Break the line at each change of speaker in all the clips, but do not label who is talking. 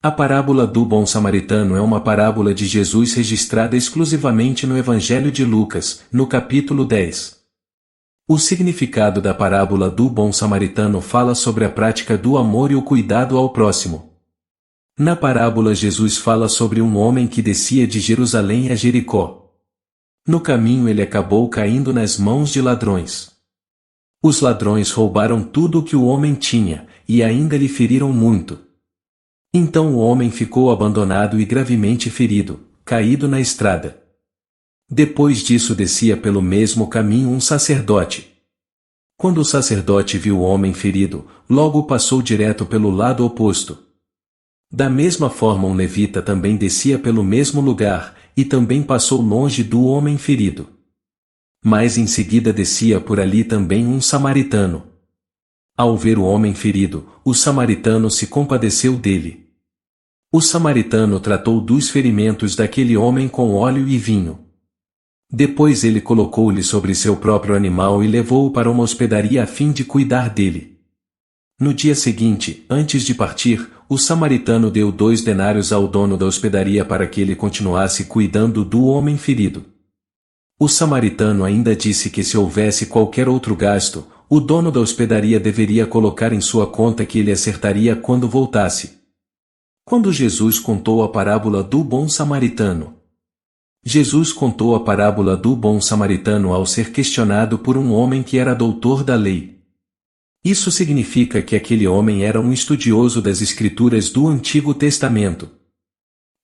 A parábola do bom samaritano é uma parábola de Jesus registrada exclusivamente no Evangelho de Lucas, no capítulo 10. O significado da parábola do bom samaritano fala sobre a prática do amor e o cuidado ao próximo. Na parábola Jesus fala sobre um homem que descia de Jerusalém a Jericó. No caminho ele acabou caindo nas mãos de ladrões. Os ladrões roubaram tudo o que o homem tinha, e ainda lhe feriram muito. Então o homem ficou abandonado e gravemente ferido, caído na estrada. Depois disso descia pelo mesmo caminho um sacerdote. Quando o sacerdote viu o homem ferido, logo passou direto pelo lado oposto. Da mesma forma um levita também descia pelo mesmo lugar, e também passou longe do homem ferido. Mas em seguida descia por ali também um samaritano. Ao ver o homem ferido, o samaritano se compadeceu dele. O samaritano tratou dos ferimentos daquele homem com óleo e vinho. Depois ele colocou-lhe sobre seu próprio animal e levou-o para uma hospedaria a fim de cuidar dele. No dia seguinte, antes de partir, o samaritano deu 2 denários ao dono da hospedaria para que ele continuasse cuidando do homem ferido. O samaritano ainda disse que se houvesse qualquer outro gasto, o dono da hospedaria deveria colocar em sua conta que ele acertaria quando voltasse. Quando Jesus contou a parábola do bom samaritano. Jesus contou a parábola do bom samaritano ao ser questionado por um homem que era doutor da lei. Isso significa que aquele homem era um estudioso das Escrituras do Antigo Testamento.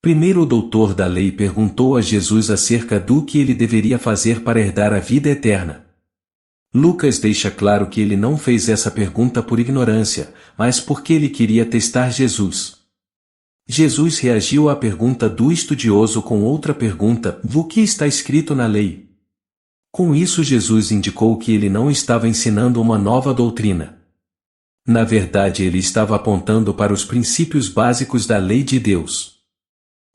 Primeiro o doutor da lei perguntou a Jesus acerca do que ele deveria fazer para herdar a vida eterna. Lucas deixa claro que ele não fez essa pergunta por ignorância, mas porque ele queria testar Jesus. Jesus reagiu à pergunta do estudioso com outra pergunta: o que está escrito na lei? Com isso Jesus indicou que ele não estava ensinando uma nova doutrina. Na verdade ele estava apontando para os princípios básicos da lei de Deus.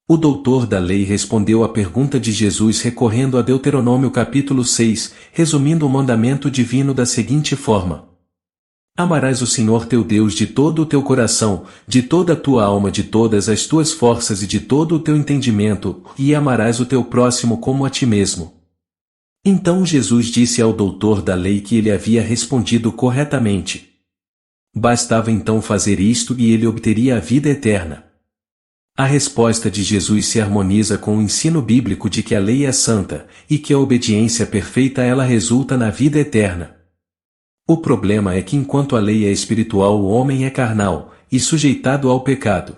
O doutor da lei respondeu à pergunta de Jesus recorrendo a Deuteronômio capítulo 6, resumindo o mandamento divino da seguinte forma: Amarás o Senhor teu Deus de todo o teu coração, de toda a tua alma, de todas as tuas forças e de todo o teu entendimento, e amarás o teu próximo como a ti mesmo. Então Jesus disse ao doutor da lei que ele havia respondido corretamente. Bastava então fazer isto e ele obteria a vida eterna. A resposta de Jesus se harmoniza com o ensino bíblico de que a lei é santa, e que a obediência perfeita ela resulta na vida eterna. O problema é que enquanto a lei é espiritual o homem é carnal, e sujeitado ao pecado.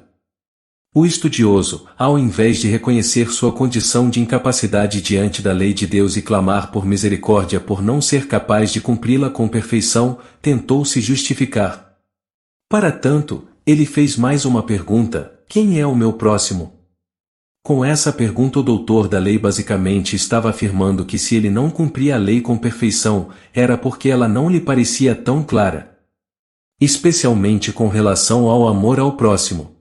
O estudioso, ao invés de reconhecer sua condição de incapacidade diante da lei de Deus e clamar por misericórdia por não ser capaz de cumpri-la com perfeição, tentou se justificar. Para tanto, ele fez mais uma pergunta: quem é o meu próximo? Com essa pergunta o doutor da lei basicamente estava afirmando que se ele não cumpria a lei com perfeição, era porque ela não lhe parecia tão clara. Especialmente com relação ao amor ao próximo.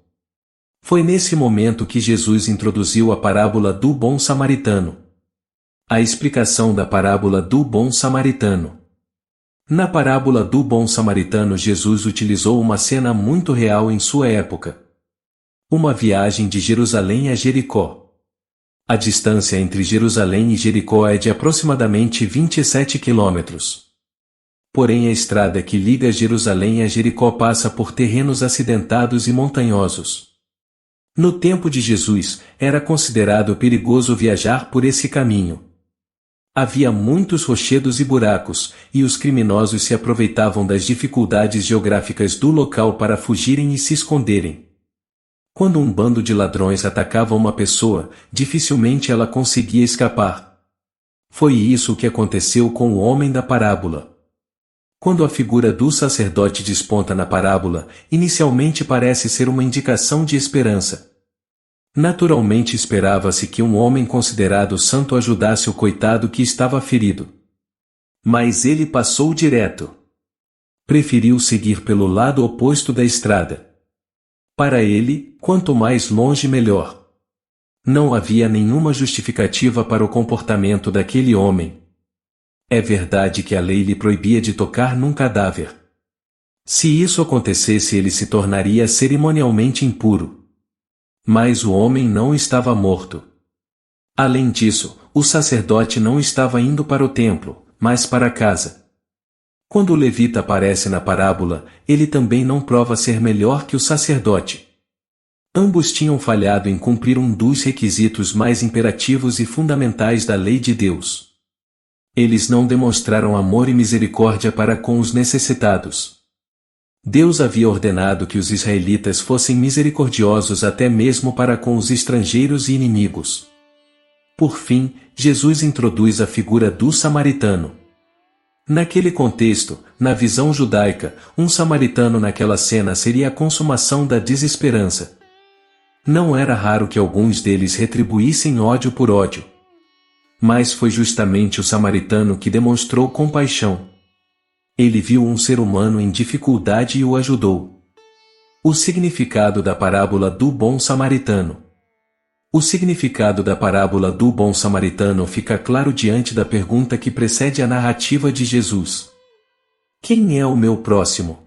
Foi nesse momento que Jesus introduziu a parábola do bom samaritano. A explicação da parábola do bom samaritano. Na parábola do bom samaritano Jesus utilizou uma cena muito real em sua época. Uma viagem de Jerusalém a Jericó. A distância entre Jerusalém e Jericó é de aproximadamente 27 quilômetros. Porém a estrada que liga Jerusalém a Jericó passa por terrenos acidentados e montanhosos. No tempo de Jesus, era considerado perigoso viajar por esse caminho. Havia muitos rochedos e buracos, e os criminosos se aproveitavam das dificuldades geográficas do local para fugirem e se esconderem. Quando um bando de ladrões atacava uma pessoa, dificilmente ela conseguia escapar. Foi isso que aconteceu com o homem da parábola. Quando a figura do sacerdote desponta na parábola, inicialmente parece ser uma indicação de esperança. Naturalmente esperava-se que um homem considerado santo ajudasse o coitado que estava ferido. Mas ele passou direto. Preferiu seguir pelo lado oposto da estrada. Para ele, quanto mais longe melhor. Não havia nenhuma justificativa para o comportamento daquele homem. É verdade que a lei lhe proibia de tocar num cadáver. Se isso acontecesse ele se tornaria cerimonialmente impuro. Mas o homem não estava morto. Além disso, o sacerdote não estava indo para o templo, mas para casa. Quando o levita aparece na parábola, ele também não prova ser melhor que o sacerdote. Ambos tinham falhado em cumprir um dos requisitos mais imperativos e fundamentais da lei de Deus. Eles não demonstraram amor e misericórdia para com os necessitados. Deus havia ordenado que os israelitas fossem misericordiosos até mesmo para com os estrangeiros e inimigos. Por fim, Jesus introduz a figura do samaritano. Naquele contexto, na visão judaica, um samaritano naquela cena seria a consumação da desesperança. Não era raro que alguns deles retribuíssem ódio por ódio. Mas foi justamente o samaritano que demonstrou compaixão. Ele viu um ser humano em dificuldade e o ajudou. O significado da parábola do bom samaritano. O significado da parábola do bom samaritano fica claro diante da pergunta que precede a narrativa de Jesus. Quem é o meu próximo?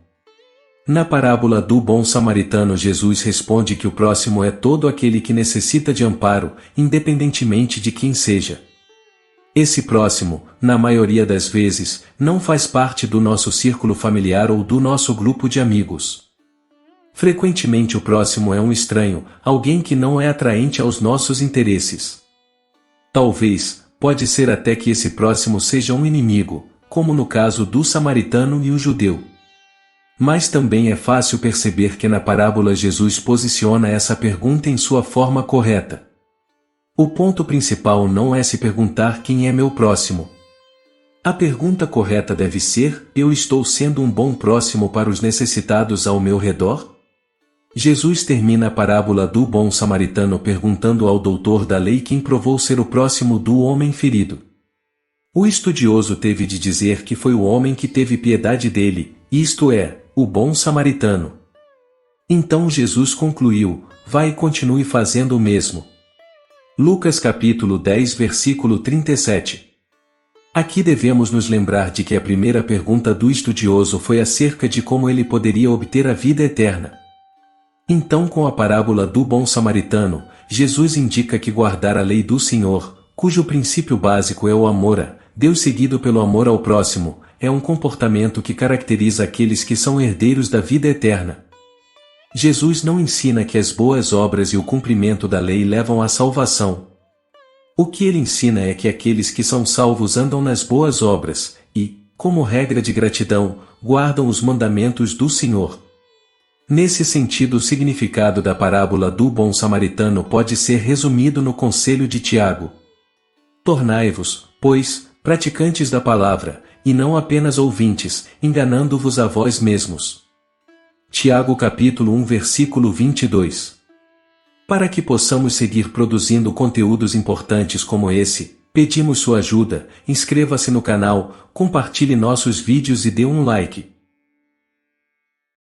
Na parábola do bom samaritano, Jesus responde que o próximo é todo aquele que necessita de amparo, independentemente de quem seja. Esse próximo, na maioria das vezes, não faz parte do nosso círculo familiar ou do nosso grupo de amigos. Frequentemente o próximo é um estranho, alguém que não é atraente aos nossos interesses. Talvez, pode ser até que esse próximo seja um inimigo, como no caso do samaritano e o judeu. Mas também é fácil perceber que na parábola Jesus posiciona essa pergunta em sua forma correta. O ponto principal não é se perguntar quem é meu próximo. A pergunta correta deve ser: eu estou sendo um bom próximo para os necessitados ao meu redor? Jesus termina a parábola do bom samaritano perguntando ao doutor da lei quem provou ser o próximo do homem ferido. O estudioso teve de dizer que foi o homem que teve piedade dele, isto é, o bom samaritano. Então Jesus concluiu: vai e continue fazendo o mesmo. Lucas capítulo 10 versículo 37. Aqui devemos nos lembrar de que a primeira pergunta do estudioso foi acerca de como ele poderia obter a vida eterna. Então, com a parábola do bom samaritano, Jesus indica que guardar a lei do Senhor, cujo princípio básico é o amor a Deus seguido pelo amor ao próximo, é um comportamento que caracteriza aqueles que são herdeiros da vida eterna. Jesus não ensina que as boas obras e o cumprimento da lei levam à salvação. O que ele ensina é que aqueles que são salvos andam nas boas obras, e, como regra de gratidão, guardam os mandamentos do Senhor. Nesse sentido, o significado da parábola do bom samaritano pode ser resumido no conselho de Tiago. Tornai-vos, pois, praticantes da palavra, e não apenas ouvintes, enganando-vos a vós mesmos. Tiago capítulo 1 versículo 22. Para que possamos seguir produzindo conteúdos importantes como esse, pedimos sua ajuda, inscreva-se no canal, compartilhe nossos vídeos e dê um like.